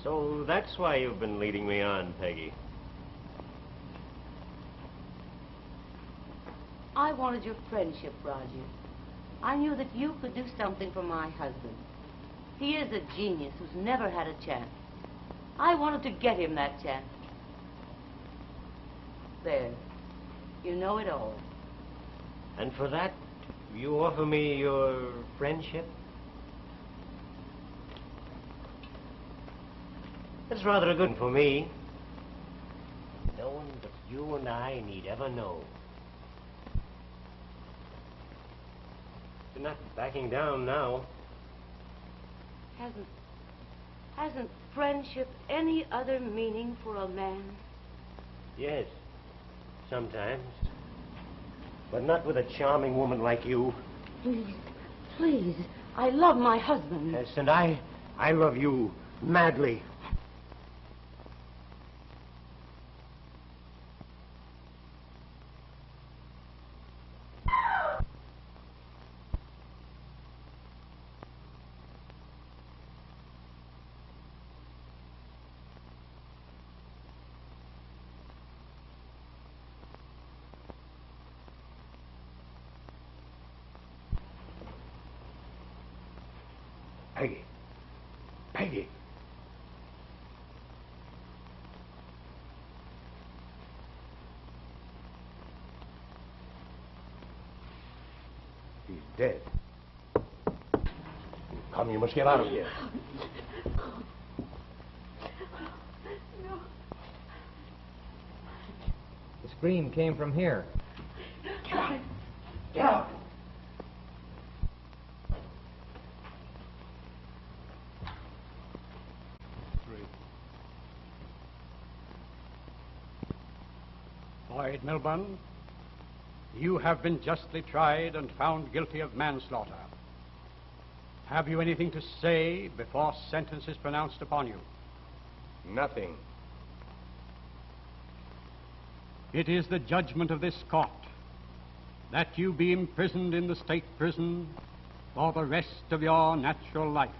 So that's why you've been leading me on, Peggy. I wanted your friendship, Roger. I knew that you could do something for my husband. He is a genius who's never had a chance. I wanted to get him that chance. There. You know it all. And for that, you offer me your friendship? That's rather a good one for me. No one but you and I need ever know. You're not backing down now. Hasn't friendship any other meaning for a man? Yes, sometimes. But not with a charming woman like you. Please, please, I love my husband. Yes, and I love you madly. Peggy. Peggy. He's dead. Come, you must get out of here. No. The scream came from here. Get out. Get out. Lloyd Milburn, you have been justly tried and found guilty of manslaughter. Have you anything to say before sentence is pronounced upon you? Nothing. It is the judgment of this court that you be imprisoned in the state prison for the rest of your natural life.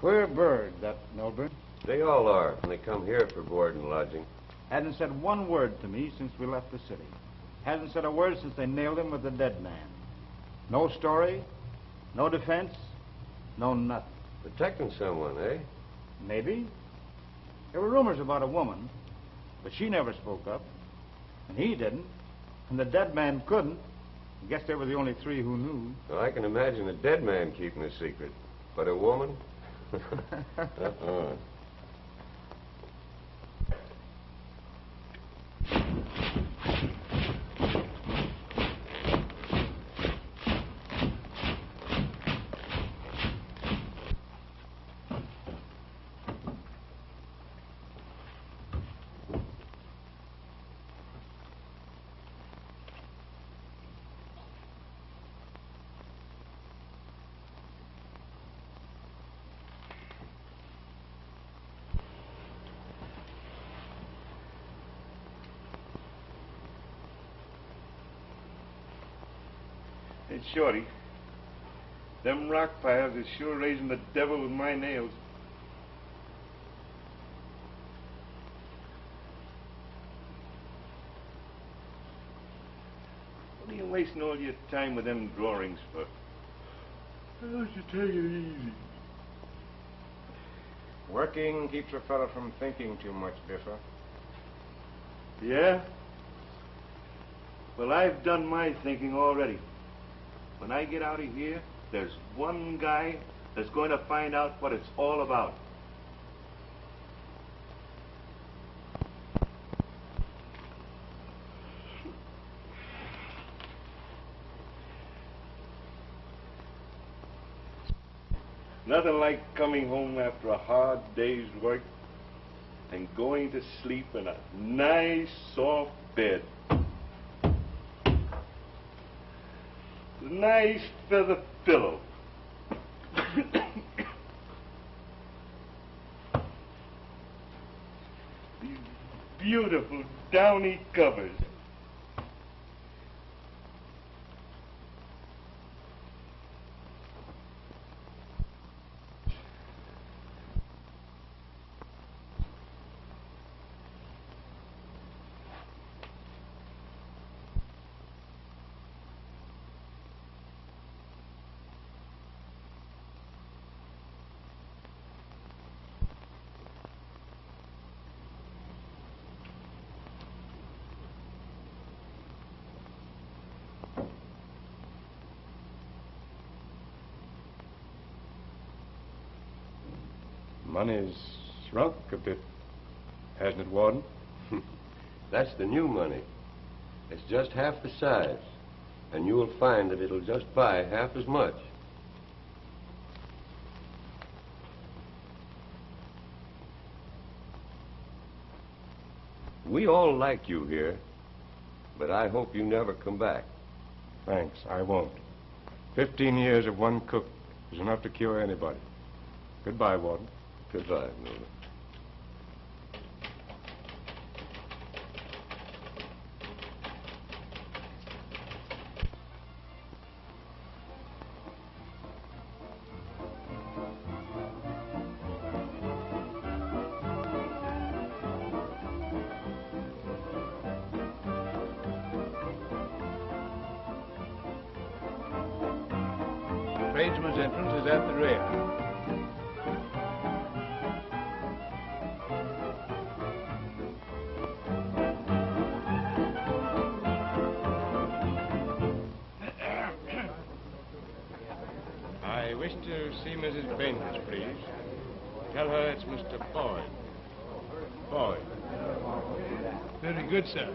Queer bird, that Milburn. They all are when they come here for board and lodging. Hasn't said one word to me since we left the city. Hasn't said a word since they nailed him with the dead man. No story, no defense, no nothing. Protecting someone, eh? Maybe. There were rumors about a woman, but she never spoke up. And he didn't. And the dead man couldn't. I guess they were the only three who knew. Well, I can imagine a dead man keeping a secret. But a woman? It's Shorty. Them rock piles is sure raising the devil with my nails. What are you wasting all your time with them drawings for? Why don't you take it easy? Working keeps a fellow from thinking too much, Biffer. Yeah? Well, I've done my thinking already. When I get out of here, there's one guy that's going to find out what it's all about. Nothing like coming home after a hard day's work and going to sleep in a nice, soft bed. A nice feather pillow. These beautiful downy covers. Money's shrunk a bit, hasn't it, Warden? That's the new money. It's just half the size, and you'll find that it'll just buy half as much. We all like you here, but I hope you never come back. Thanks, I won't. 15 years of one cook is enough to cure anybody. Goodbye, Warden. Goodbye, Milburn. Tradesman's entrance is at the rear. I wish to see Mrs. Bainbridge, please. Tell her it's Mr. Boyd. Boyd. Very good, sir.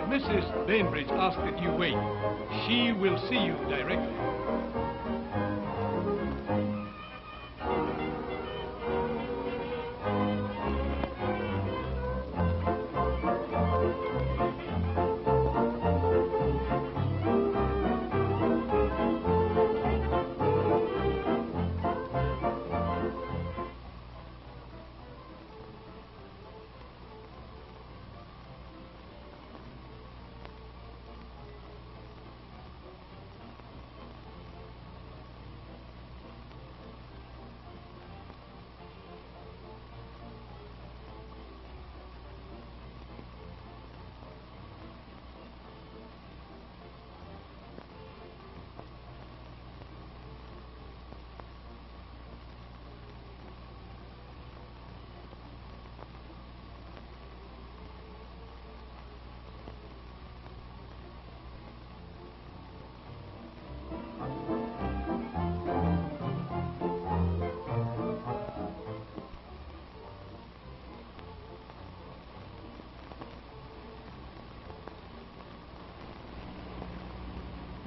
Mrs. Bainbridge asked that you wait. She will see you directly.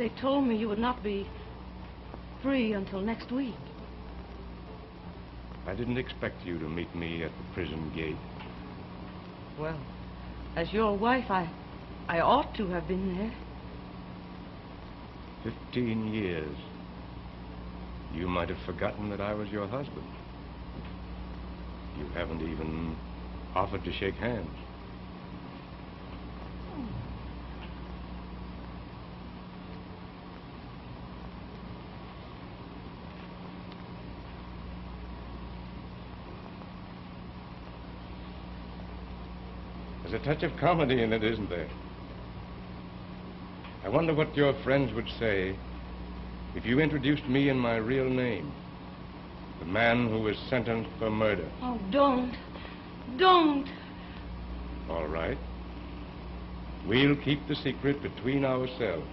They told me you would not be free until next week. I didn't expect you to meet me at the prison gate. Well, as your wife, I ought to have been there. 15 years. You might have forgotten that I was your husband. You haven't even offered to shake hands. There's a touch of comedy in it, isn't there? I wonder what your friends would say if you introduced me in my real name. The man who was sentenced for murder. Oh, don't. Don't. All right. We'll keep the secret between ourselves.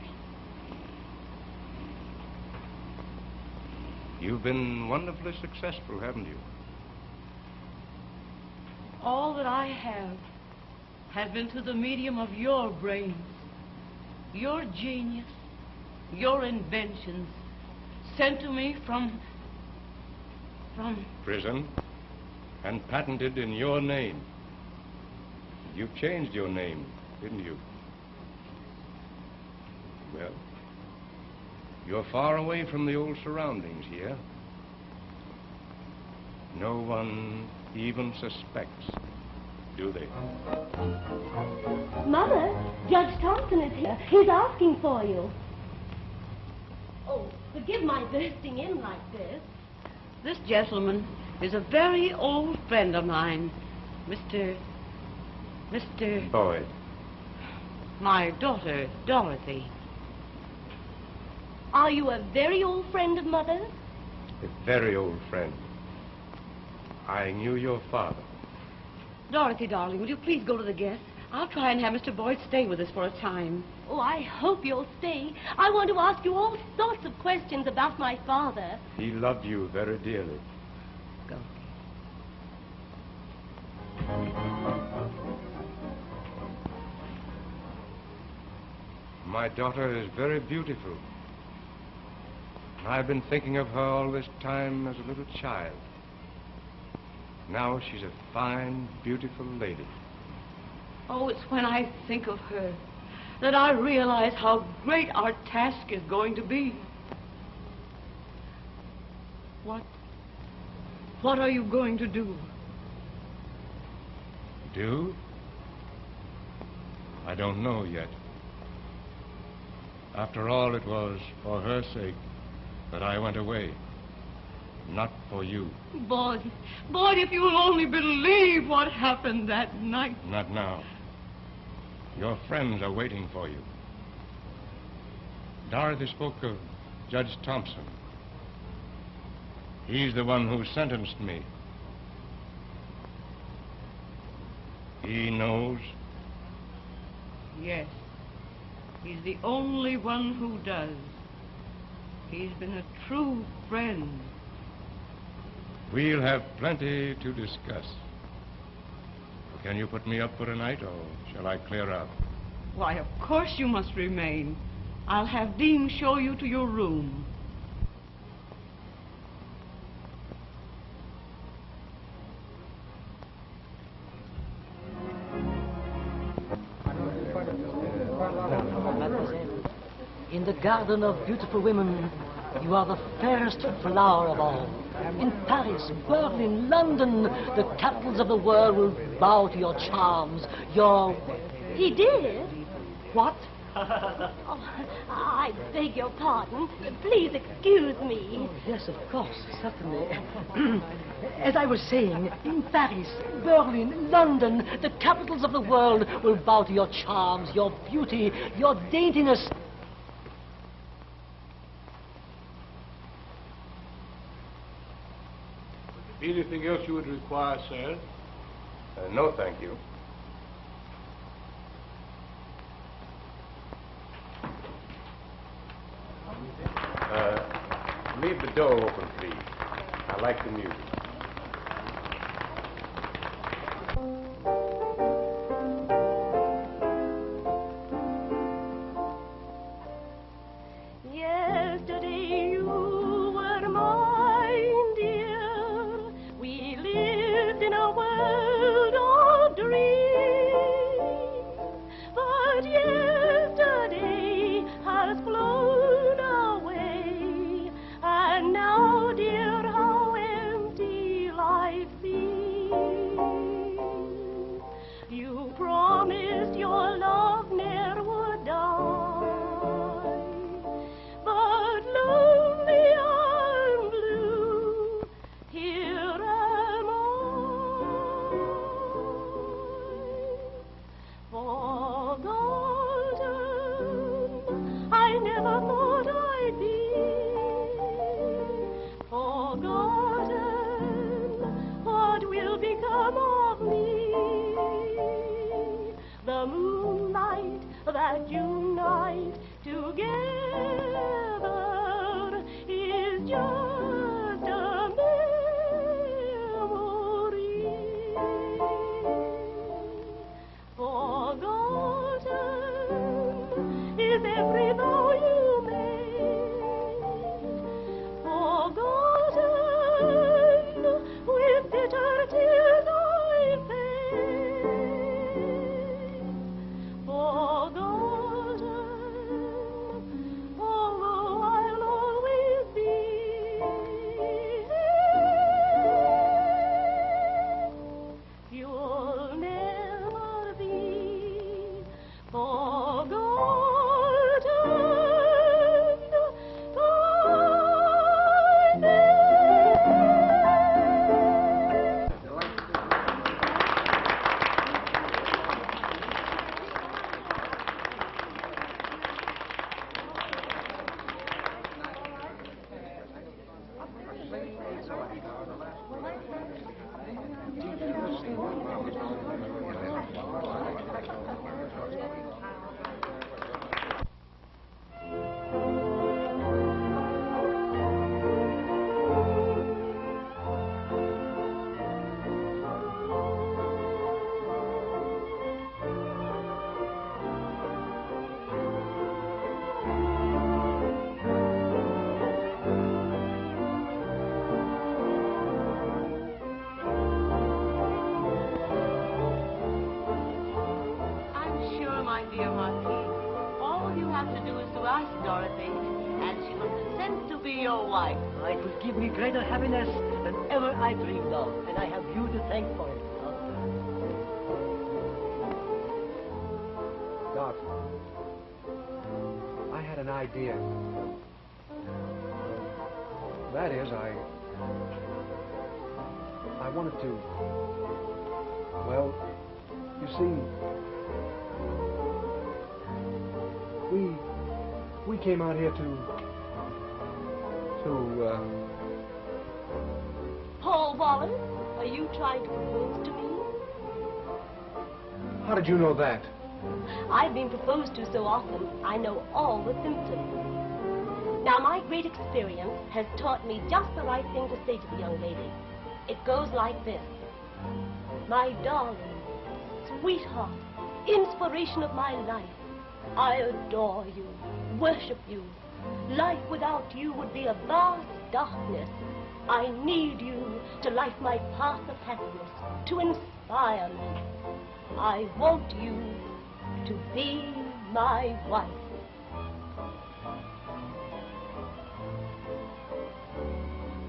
You've been wonderfully successful, haven't you? All that I have has been through the medium of your brains, your genius, your inventions, sent to me from prison, and patented in your name. You changed your name, didn't you? Well, you're far away from the old surroundings here. No one even suspects, do they? Mother, Judge Thompson is here. He's asking for you. Oh, forgive my bursting in like this. This gentleman is a very old friend of mine, Mr. Boyd. My daughter, Dorothy. Are you a very old friend of Mother's? A very old friend. I knew your father. Dorothy, darling, will you please go to the guests? I'll try and have Mr. Boyd stay with us for a time. Oh, I hope you'll stay. I want to ask you all sorts of questions about my father. He loved you very dearly. Go. My daughter is very beautiful. I've been thinking of her all this time as a little child. Now she's a fine, beautiful lady. Oh, it's when I think of her that I realize how great our task is going to be. What are you going to do? Do? I don't know yet. After all, it was for her sake that I went away. Not for you. Boyd, if you'll only believe what happened that night. Not now. Your friends are waiting for you. Dorothy spoke of Judge Thompson. He's the one who sentenced me. He knows? Yes. He's the only one who does. He's been a true friend. We'll have plenty to discuss. Can you put me up for tonight, or shall I clear out? Why, of course you must remain. I'll have Dean show you to your room. In the garden of beautiful women, you are the fairest flower of all. In Paris, Berlin, London, the capitals of the world will bow to your charms, your... He did? What? Oh, I beg your pardon. Please excuse me. Oh, yes, of course, certainly. As I was saying, in Paris, Berlin, London, the capitals of the world will bow to your charms, your beauty, your daintiness. Anything else you would require, sir? No, thank you. Leave the door open, please. I like the music. world of dreams. But yesterday has flown away, and now, dear, how empty life seems. You promised your love ne'er would die, but lonely and blue, here am I. Forgotten, I never thought I'd be. Forgotten, what will become of me? The moonlight that unite together is just a memory. Forgotten is every vow you made. Forgotten, with bitter tears I fade. Forgotten, although I'll always be here, you'll never be forgotten by me. Dorothy, and she will consent to be your wife. It will give me greater happiness than ever I dreamed of, and I have you to thank for it. Doc, I had an idea. That is, I wanted to, well, you see, we came out here to Paul Wallis, are you trying to propose to me? How did you know that? I've been proposed to so often, I know all the symptoms. Now, my great experience has taught me just the right thing to say to the young lady. It goes like this. My darling, sweetheart, inspiration of my life, I adore you, worship you. Life without you would be a vast darkness. I need you to light my path of happiness, to inspire me. I want you to be my wife.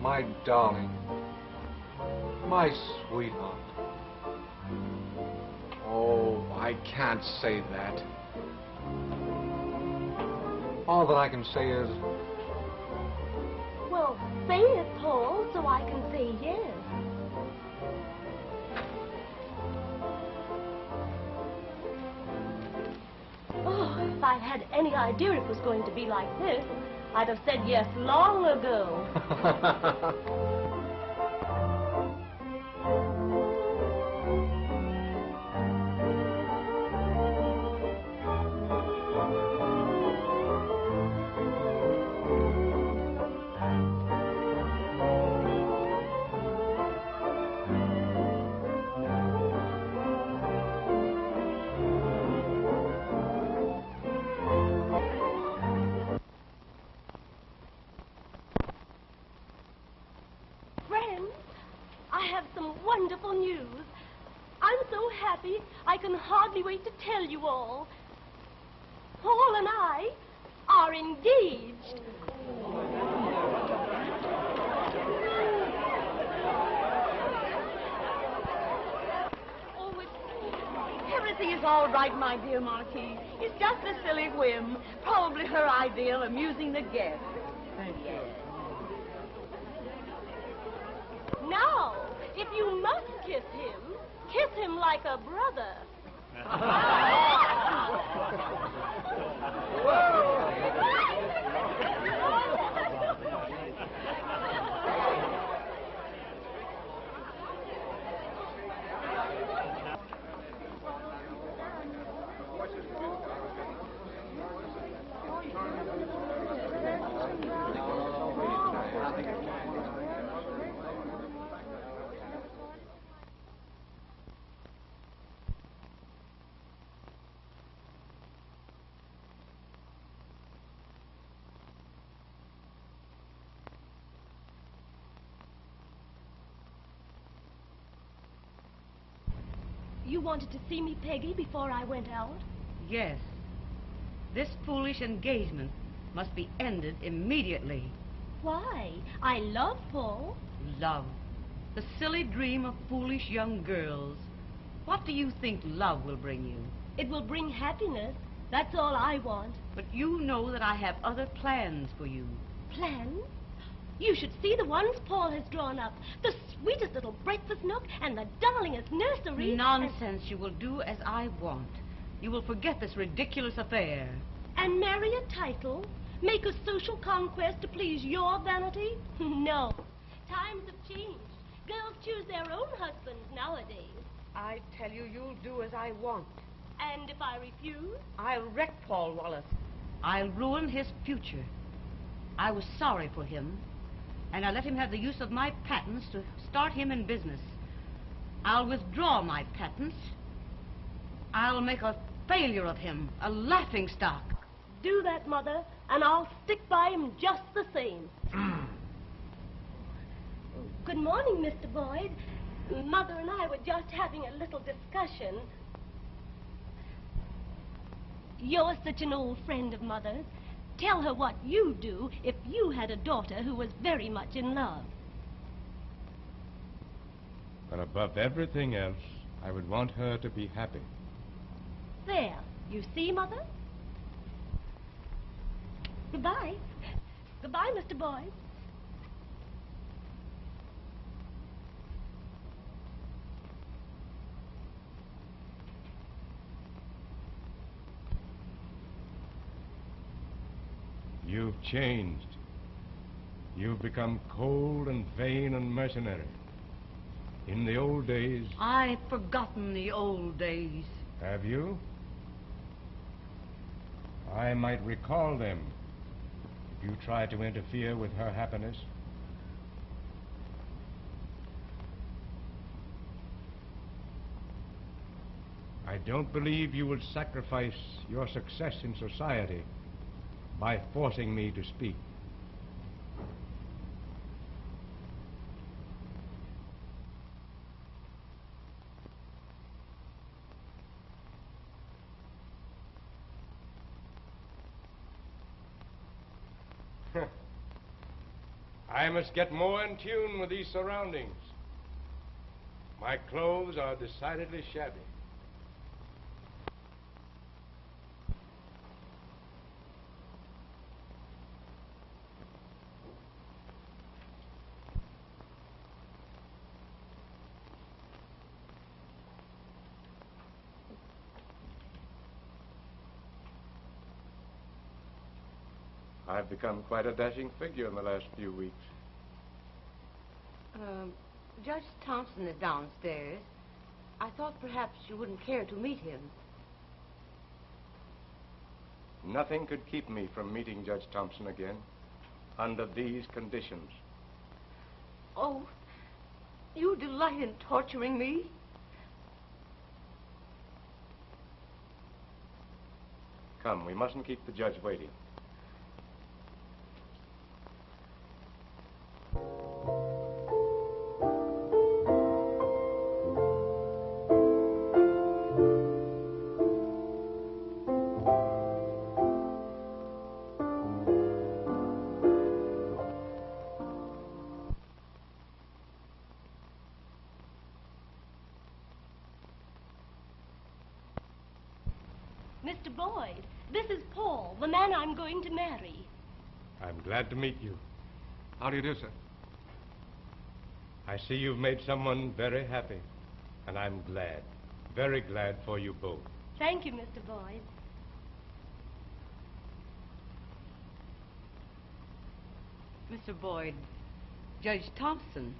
My darling, my sweetheart. Oh, I can't say that. All that I can say is... Well, say it, Paul, so I can say yes. Oh, if I'd had any idea it was going to be like this, I'd have said yes long ago. happy, I can hardly wait to tell you all. Paul and I are engaged. Everything is all right, my dear Marquis. It's just a silly whim. Probably her idea of amusing the guests. Thank you. Now, if you must kiss him like a brother. You wanted to see me, Peggy, before I went out? Yes. This foolish engagement must be ended immediately. Why? I love Paul. Love. The silly dream of foolish young girls. What do you think love will bring you? It will bring happiness. That's all I want. But you know that I have other plans for you. Plans? You should see the ones Paul has drawn up. The sweetest little breakfast nook and the darlingest nursery. Nonsense. You will do as I want. You will forget this ridiculous affair. And marry a title? Make a social conquest to please your vanity? No. Times have changed. Girls choose their own husbands nowadays. I tell you, you'll do as I want. And if I refuse? I'll wreck Paul Wallis. I'll ruin his future. I was sorry for him, and I let him have the use of my patents to start him in business. I'll withdraw my patents. I'll make a failure of him, a laughingstock. Do that, Mother, and I'll stick by him just the same. Good morning, Mr. Boyd. Mother and I were just having a little discussion. You're such an old friend of Mother's. Tell her what you'd do if you had a daughter who was very much in love. But above everything else, I would want her to be happy. There. You see, Mother? Goodbye. Goodbye, Mr. Boyd. You've changed. You've become cold and vain and mercenary. In the old days... I've forgotten the old days. Have you? I might recall them if you tried to interfere with her happiness. I don't believe you will sacrifice your success in society by forcing me to speak. I must get more in tune with these surroundings. My clothes are decidedly shabby. I've become quite a dashing figure in the last few weeks. Judge Thompson is downstairs. I thought perhaps you wouldn't care to meet him. Nothing could keep me from meeting Judge Thompson again under these conditions. Oh, you delight in torturing me? Come, we mustn't keep the judge waiting. Mr. Boyd, this is Paul, the man I'm going to marry. I'm glad to meet you. How do you do, sir? I see you've made someone very happy, and I'm glad, very glad for you both. Thank you, Mr. Boyd. Mr. Boyd, Judge Thompson.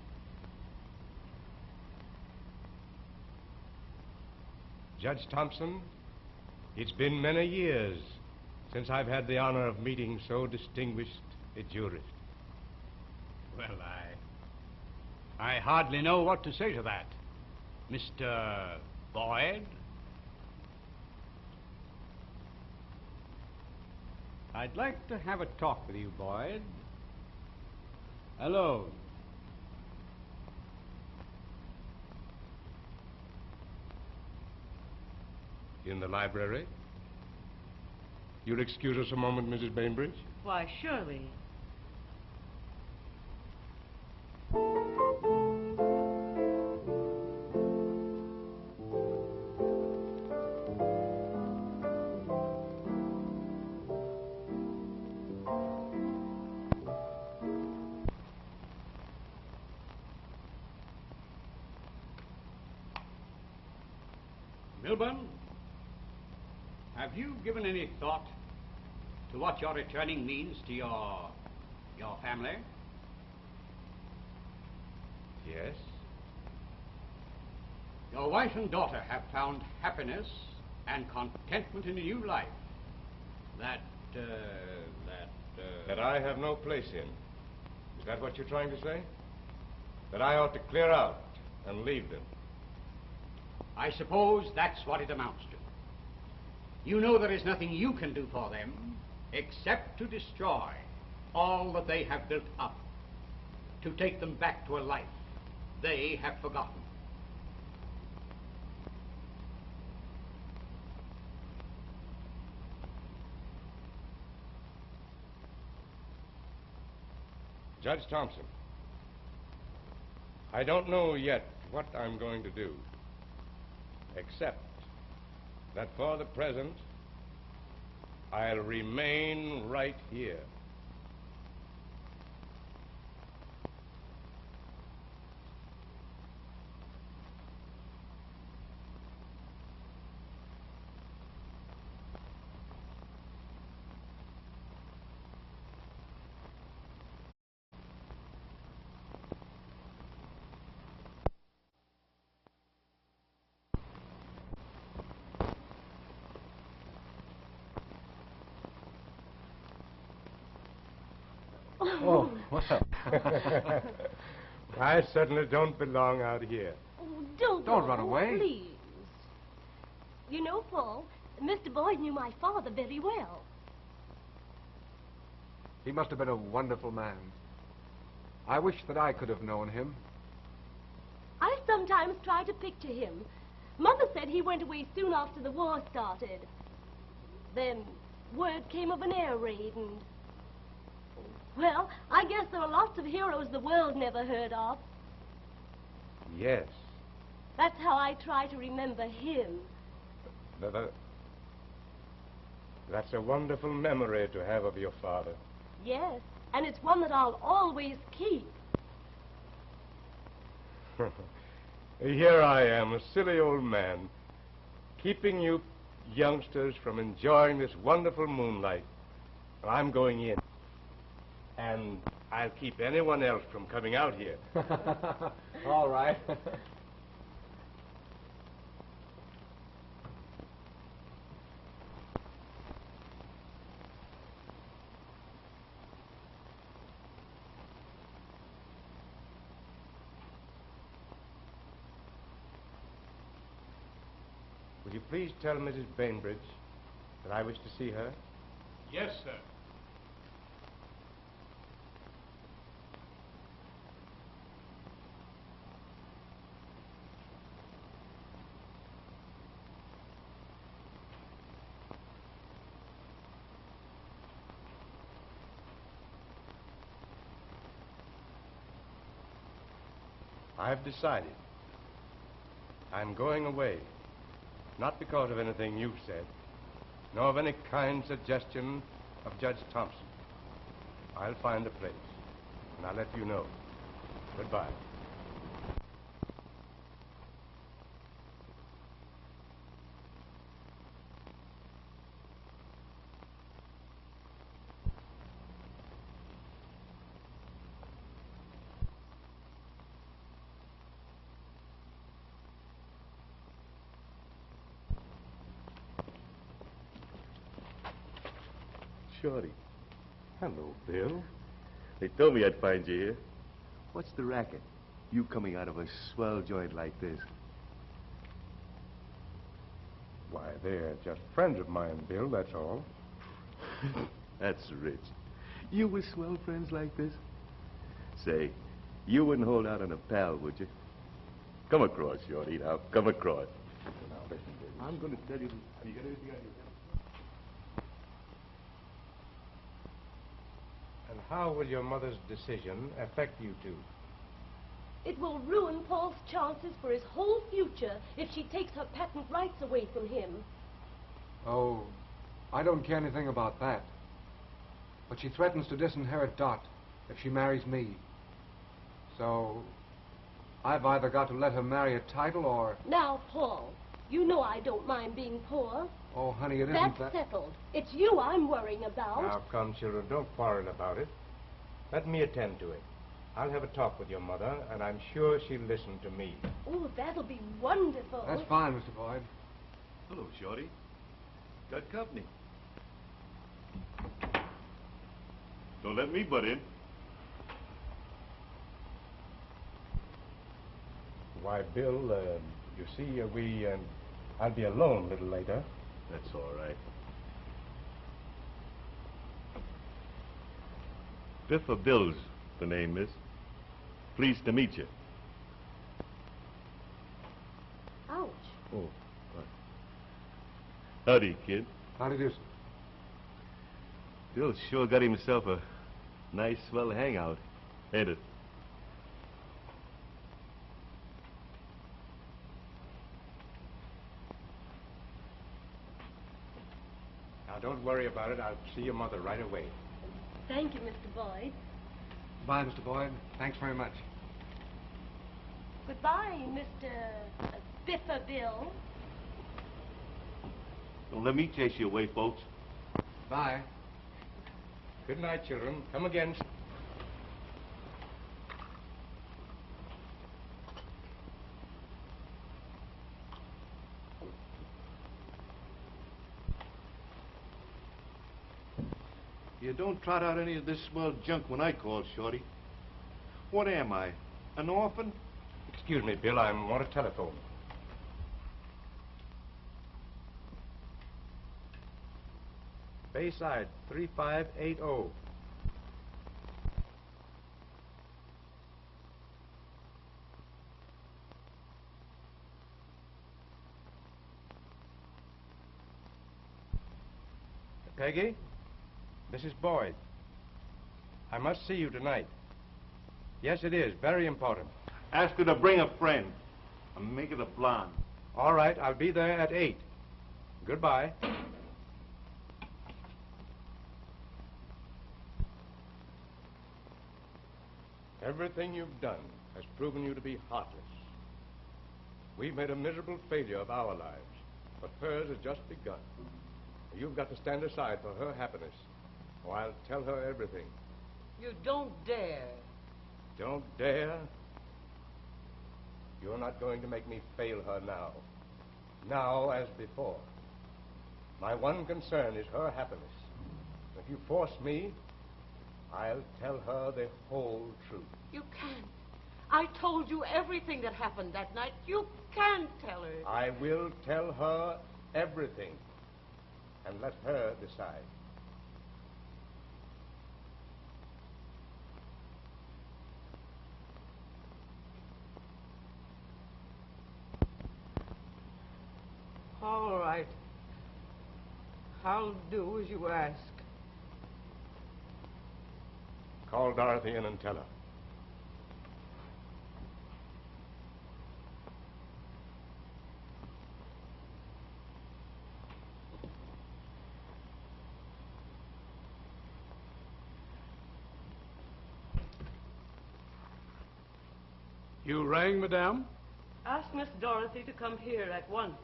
Judge Thompson, it's been many years since I've had the honor of meeting so distinguished a jurist. Well, I hardly know what to say to that. Mr. Boyd? I'd like to have a talk with you, Boyd. Alone. In the library? You'll excuse us a moment, Mrs. Bainbridge? Why, surely. Milburn, have you given any thought to what your returning means to your family? Yes. Your wife and daughter have found happiness and contentment in a new life. That I have no place in. Is that what you're trying to say? That I ought to clear out and leave them? I suppose that's what it amounts to. You know there is nothing you can do for them except to destroy all that they have built up, to take them back to a life they have forgotten. Judge Thompson, I don't know yet what I'm going to do, except that for the present, I'll remain right here. Oh, well. I certainly don't belong out here. Oh, don't run away. Please. You know, Paul, Mr. Boyd knew my father very well. He must have been a wonderful man. I wish that I could have known him. I sometimes try to picture him. Mother said he went away soon after the war started. Then word came of an air raid and... Well, I guess there are lots of heroes the world never heard of. Yes. That's how I try to remember him. That's a wonderful memory to have of your father. Yes, and it's one that I'll always keep. Here I am, a silly old man, keeping you youngsters from enjoying this wonderful moonlight. I'm going in. And I'll keep anyone else from coming out here. All right. Will you please tell Mrs. Bainbridge that I wish to see her? Yes, sir. I've decided. I'm going away. Not because of anything you've said, nor of any kind suggestion of Judge Thompson. I'll find the place, and I'll let you know. Goodbye. Shorty. Hello, Bill. They told me I'd find you here. What's the racket? You coming out of a swell joint like this? Why, they're just friends of mine, Bill, that's all. That's rich. You with swell friends like this? Say, you wouldn't hold out on a pal, would you? Come across, Shorty, now. Come across. Now, listen, Bill. I'm going to tell you... Have you got anything on your head? And how will your mother's decision affect you two? It will ruin Paul's chances for his whole future if she takes her patent rights away from him. Oh, I don't care anything about that. But she threatens to disinherit Dot if she marries me. So, I've either got to let her marry a title or... Now, Paul, you know I don't mind being poor. Oh, honey, it isn't That's that... settled. It's you I'm worrying about. Now, come, children, don't quarrel about it. Let me attend to it. I'll have a talk with your mother, and I'm sure she'll listen to me. Oh, that'll be wonderful. That's fine, Mr. Boyd. Hello, Shorty. Got company. Don't let me butt in. Why, Bill, you see, I'll be alone a little later. That's all right. Biffer Bill's the name, miss. Pleased to meet you. Ouch. Oh, what? Howdy, kid. Howdy do, sir. Bill sure got himself a nice, swell hangout, ain't it? Now, don't worry about it. I'll see your mother right away. Thank you, Mr. Boyd. Bye, Mr. Boyd. Thanks very much. Goodbye, Mr. Biffer Bill. Don't let me chase you away, folks. Bye. Good night, children. Come again. You don't trot out any of this swell junk when I call, Shorty. What am I, an orphan? Excuse me, Bill. I want to telephone. Bayside 3580. Peggy? Mrs. Boyd. I must see you tonight. Yes, it is. Very important. Ask her to bring a friend. And make it a blonde. All right. I'll be there at 8. Goodbye. Everything you've done has proven you to be heartless. We've made a miserable failure of our lives, but hers has just begun. You've got to stand aside for her happiness, or I'll tell her everything. You don't dare. Don't dare? You're not going to make me fail her now. Now as before. My one concern is her happiness. If you force me, I'll tell her the whole truth. You can't. I told you everything that happened that night. You can't tell her. I will tell her everything, and let her decide. All right. I'll do as you ask. Call Dorothy in and tell her. You rang, madame? Ask Miss Dorothy to come here at once.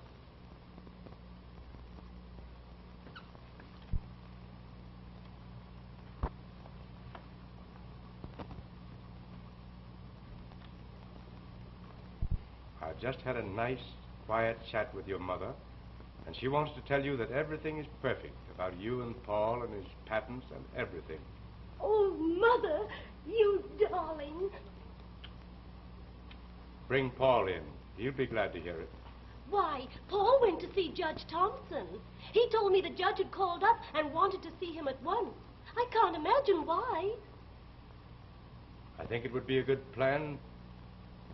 I've just had a nice, quiet chat with your mother, and she wants to tell you that everything is perfect about you and Paul and his patents and everything. Oh, Mother, you darling. Bring Paul in. He'll be glad to hear it. Why, Paul went to see Judge Thompson. He told me the judge had called up and wanted to see him at once. I can't imagine why. I think it would be a good plan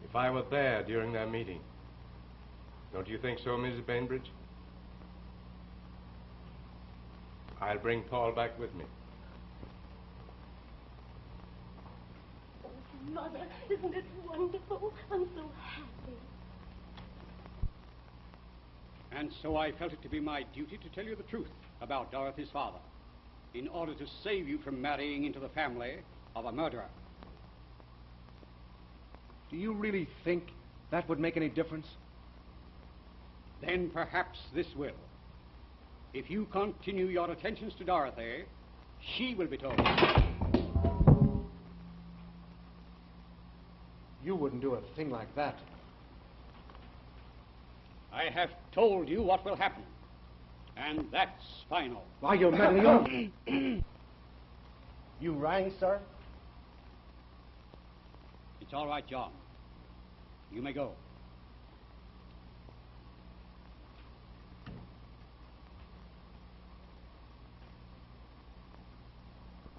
if I were there during their meeting. Don't you think so, Mrs. Bainbridge? I'll bring Paul back with me. Oh, Mother, isn't it wonderful? I'm so happy. And so I felt it to be my duty to tell you the truth about Dorothy's father, in order to save you from marrying into the family of a murderer. Do you really think that would make any difference? Then perhaps this will. If you continue your attentions to Dorothy, she will be told. You wouldn't do a thing like that. I have told you what will happen, and that's final. Why, you're meddling on. You rang, sir? It's all right, John. You may go.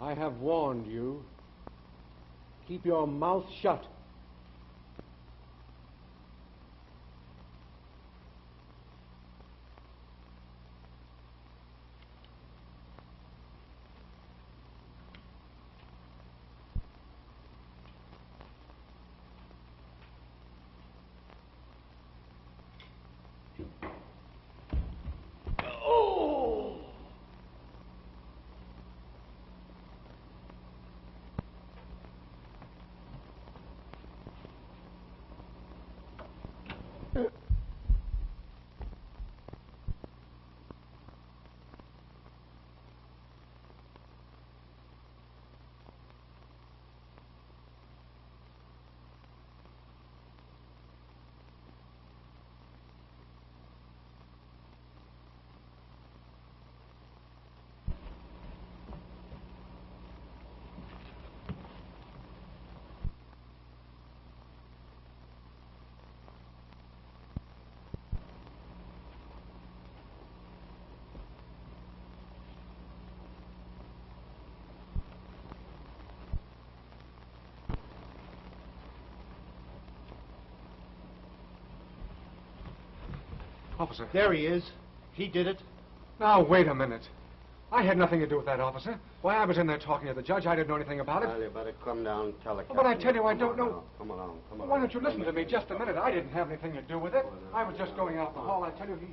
I have warned you. Keep your mouth shut. Officer. There he is. He did it. Now, wait a minute. I had nothing to do with that, officer. Why, I was in there talking to the judge. I didn't know anything about it. Well, you better come down and tell the captain. But I tell you, I don't know. Come along, come along. Why don't you listen to me just a minute? I didn't have anything to do with it. I was just going out in the hall. I tell you, he...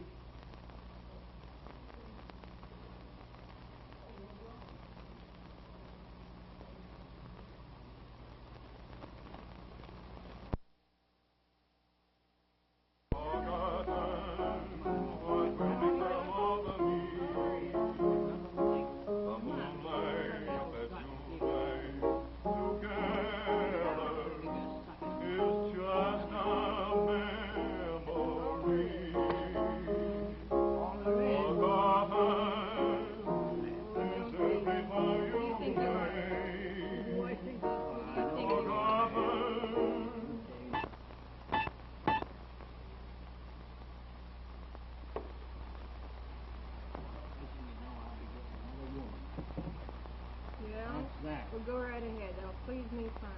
Well, go right ahead. That'll please me fine.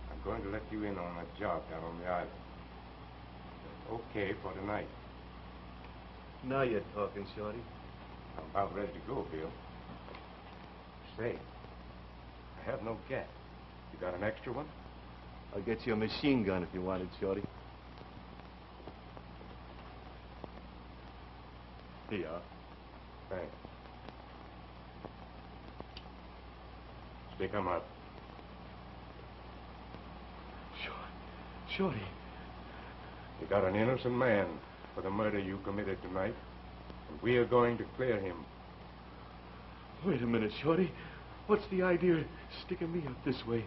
I'm going to let you in on a job down on the island. Okay for tonight. Now you're talking, Shorty. I'm about ready to go, Bill. Say, I have no gas. You got an extra one? I'll get you a machine gun if you want it, Shorty. Here you are. Thanks. Stick 'em up. Shorty. You got an innocent man for the murder you committed tonight, and we are going to clear him. Wait a minute, Shorty. What's the idea of sticking me up this way?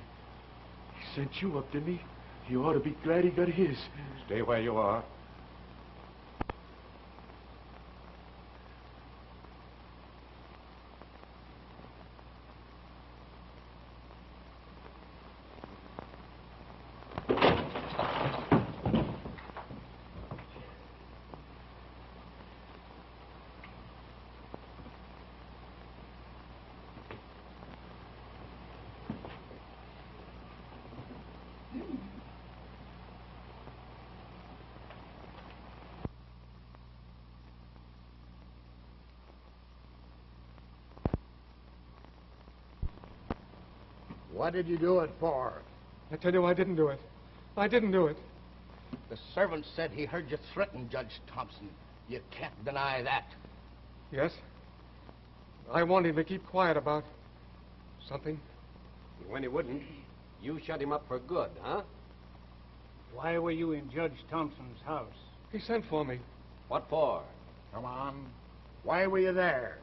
He sent you up, didn't he? He ought to be glad he got his. Stay where you are. What did you do it for? I tell you, I didn't do it. I didn't do it. The servant said he heard you threaten Judge Thompson. You can't deny that. Yes? I want him to keep quiet about something. When he wouldn't, you shut him up for good, huh? Why were you in Judge Thompson's house? He sent for me. What for? Come on. Why were you there?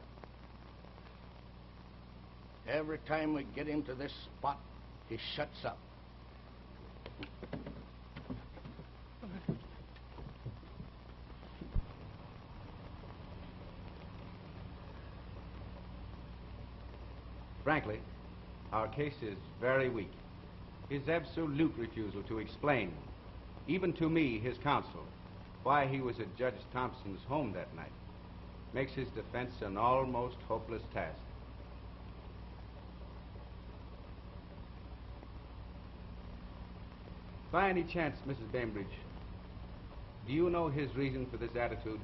Every time we get him to this spot, he shuts up. Frankly, our case is very weak. His absolute refusal to explain, even to me, his counsel, why he was at Judge Thompson's home that night, makes his defense an almost hopeless task. By any chance, Mrs. Bainbridge, do you know his reason for this attitude?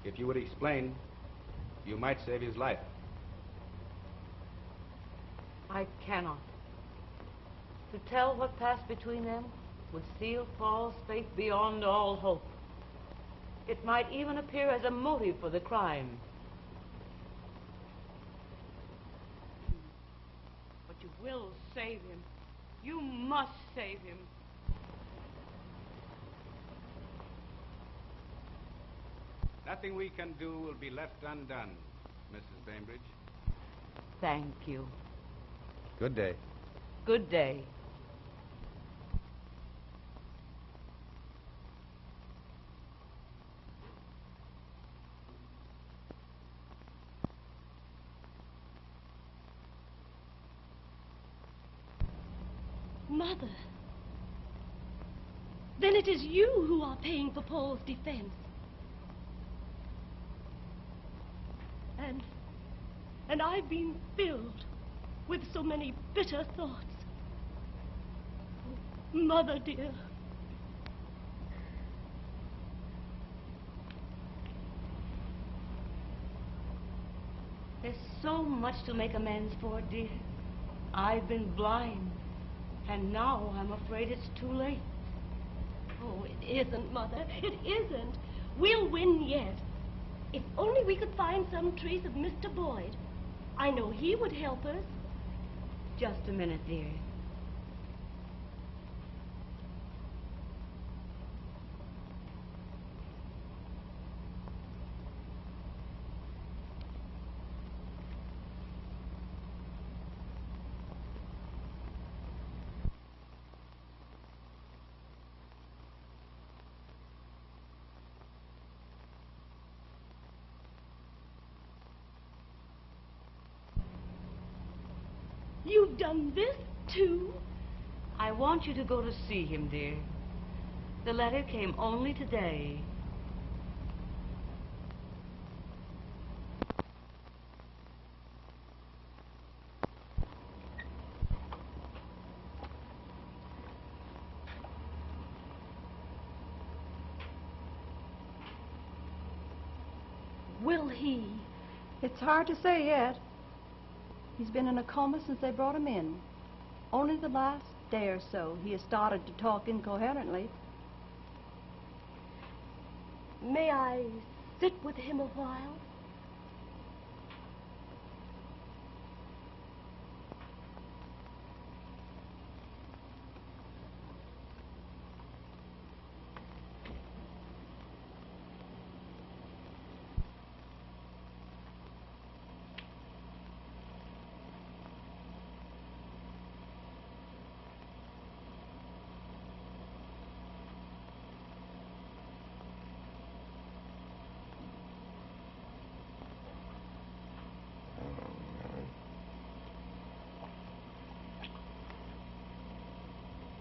If you would explain, you might save his life. I cannot. To tell what passed between them would seal Paul's faith beyond all hope. It might even appear as a motive for the crime. But you will save him. You must save him. Nothing we can do will be left undone, Mrs. Bainbridge. Thank you. Good day. Good day. Mother. Then it is you who are paying for Paul's defense. And I've been filled with so many bitter thoughts. Oh, Mother, dear. There's so much to make amends for, dear. I've been blind, and now I'm afraid it's too late. Oh, it isn't, Mother. It isn't. We'll win yet. If only we could find some trace of Mr. Boyd. I know he would help us. Just a minute, dear. You've done this, too? I want you to go to see him, dear. The letter came only today. Will he? It's hard to say yet. He's been in a coma since they brought him in. Only the last day or so he has started to talk incoherently. May I sit with him a while?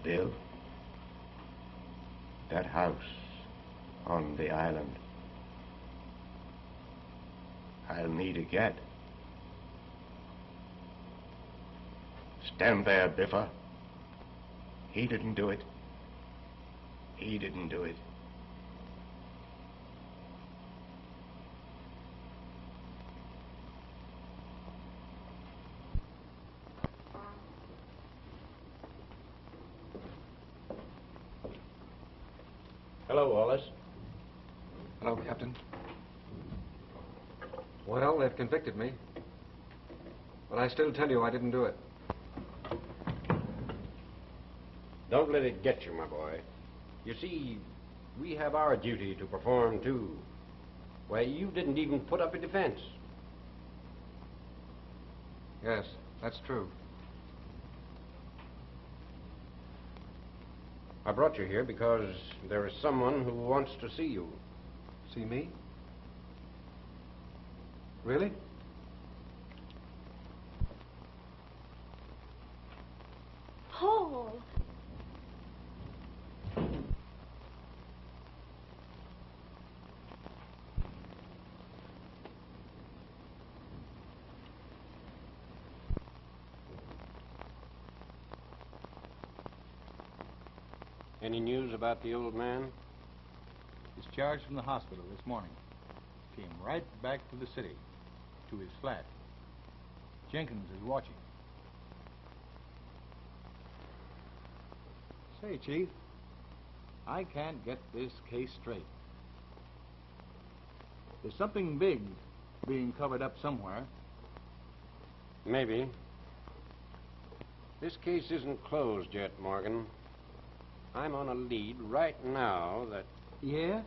Bill, that house on the island, I'll need a get. Stand there, Biffer. He didn't do it. He didn't do it. Hello, Wallis. Hello, Captain. Well, they've convicted me. But I still tell you I didn't do it. Don't let it get you, my boy. You see, we have our duty to perform, too. Why, you didn't even put up a defense. Yes, that's true. I brought you here because there is someone who wants to see you. See me? Really? Paul! Any news about the old man? Discharged from the hospital this morning. Came right back to the city, to his flat. Jenkins is watching. Say, Chief, I can't get this case straight. There's something big being covered up somewhere. Maybe. This case isn't closed yet, Morgan. I'm on a lead right now that... Yeah?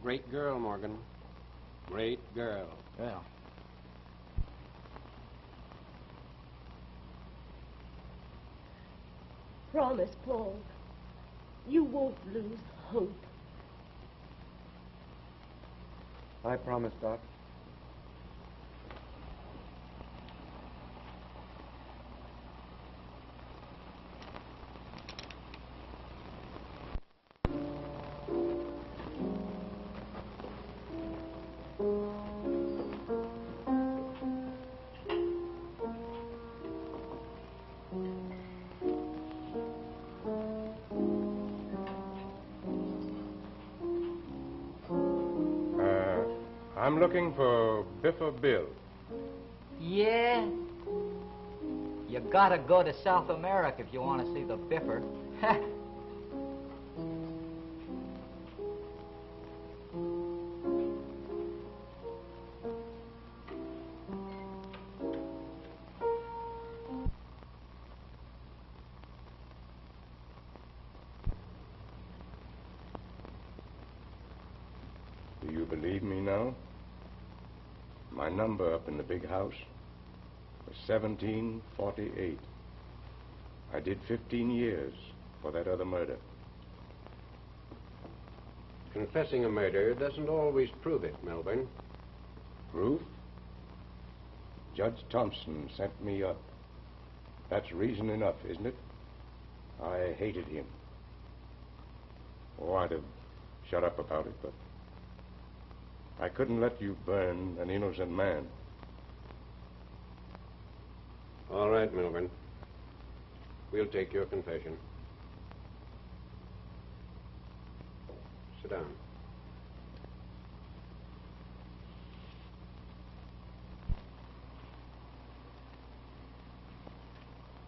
Great girl, Morgan. Great girl. Yeah. Promise, Paul. You won't lose hope. I promise, Doc. I'm looking for Biffer Bill. Yeah? You gotta go to South America if you want to see the Biffer. Do you believe me now? My number up in the big house was 1748. I did 15 years for that other murder. Confessing a murder doesn't always prove it, Milburn. Proof? Judge Thompson sent me up. That's reason enough, isn't it? I hated him. Oh, I'd have shut up about it, but I couldn't let you burn an innocent man. All right, Milburn. We'll take your confession. Sit down.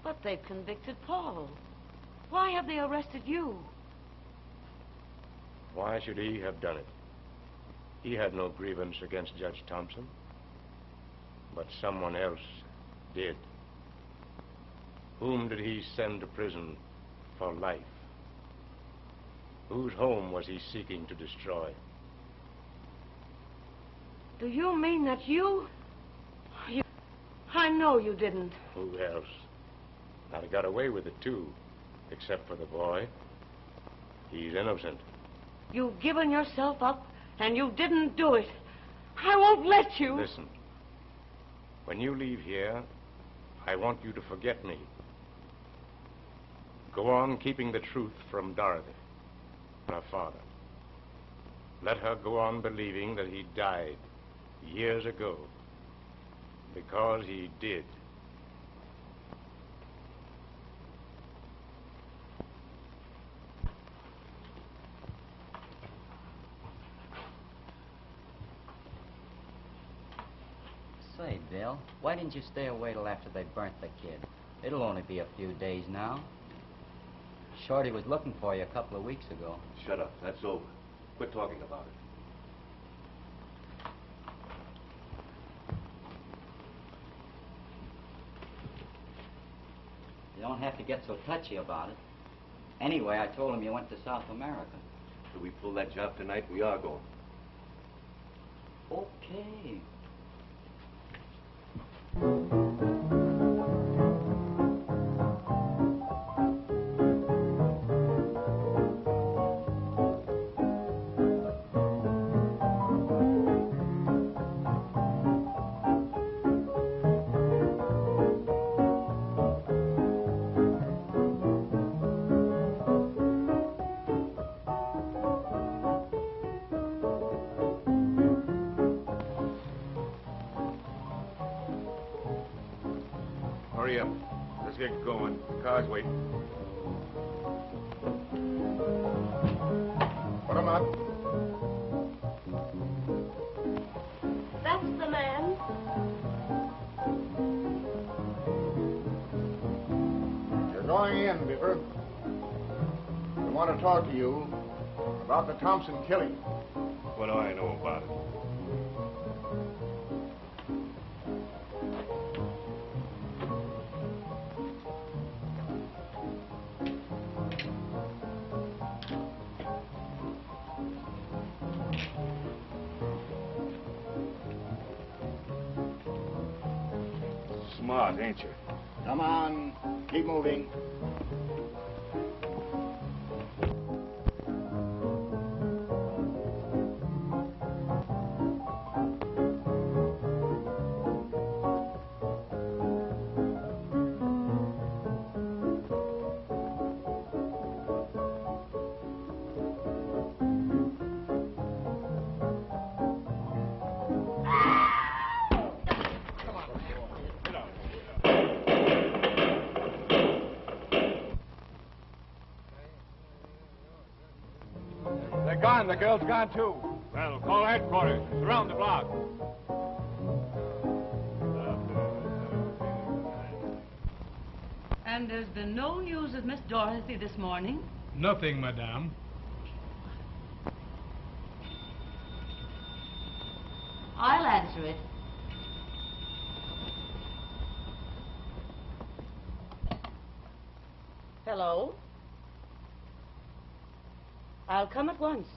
But they've convicted Paul. Why have they arrested you? Why should he have done it? He had no grievance against Judge Thompson. But someone else did. Whom did he send to prison for life? Whose home was he seeking to destroy? Do you mean that you... I know you didn't. Who else? I got away with it, too. Except for the boy. He's innocent. You've given yourself up, and you didn't do it. I won't let you. Listen. When you leave here, I want you to forget me. Go on keeping the truth from Dorothy, her father. Let her go on believing that he died years ago. Because he did. Say, Bill, why didn't you stay away till after they burnt the kid? It'll only be a few days now. Shorty was looking for you a couple of weeks ago. Shut up. That's over. Quit talking about it. You don't have to get so touchy about it. Anyway, I told him you went to South America. If we pull that job tonight, we are going. Okay. Hurry up. Let's get going. The car's waiting. Put 'em up. That's the man. You're going in, Biffer. We want to talk to you about the Thompson killing. What do I know about it? Smart, ain't you? Come on, keep moving. They're gone. The girl's gone, too. Well, call headquarters. Surround the block. And there's been no news of Miss Dorothy this morning? Nothing, madame. I'll answer it. Hello? I'll come at once.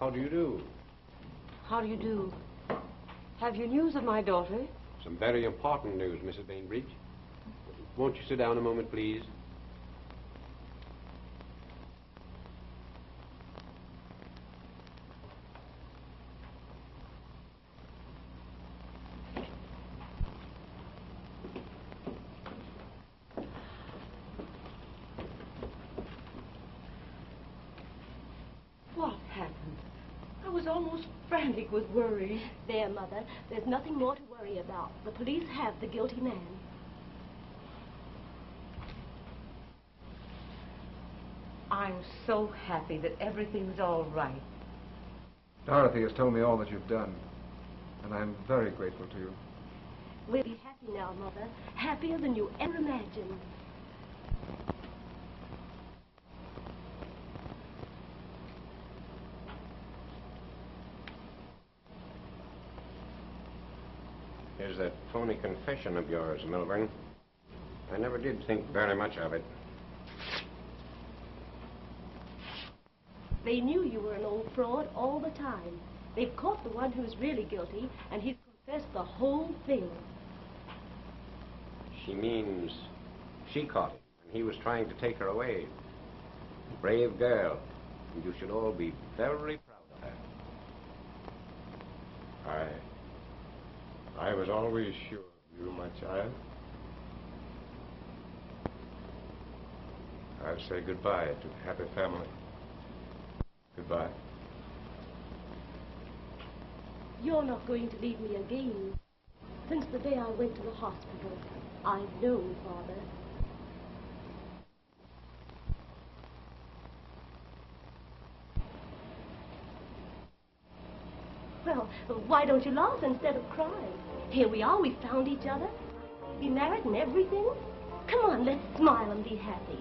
How do you do? How do you do? Have you news of my daughter? Some very important news, Mrs. Bainbridge. Won't you sit down a moment, please? was almost frantic with worry. There, Mother. There's nothing more to worry about. The police have the guilty man. I'm so happy that everything's all right. Dorothy has told me all that you've done, and I'm very grateful to you. We'll be happy now, Mother. Happier than you ever imagined. Here's that phony confession of yours, Milburn. I never did think very much of it. They knew you were an old fraud all the time. They've caught the one who's really guilty, and he's confessed the whole thing. She means she caught him, and he was trying to take her away. Brave girl, and you should all be very proud of her. I was always sure of you, my child. I'll say goodbye to the happy family. Goodbye. You're not going to leave me again. Since the day I went to the hospital, I've known, Father. Well, why don't you laugh instead of cry? Here we are, we found each other. Be married and everything. Come on, let's smile and be happy.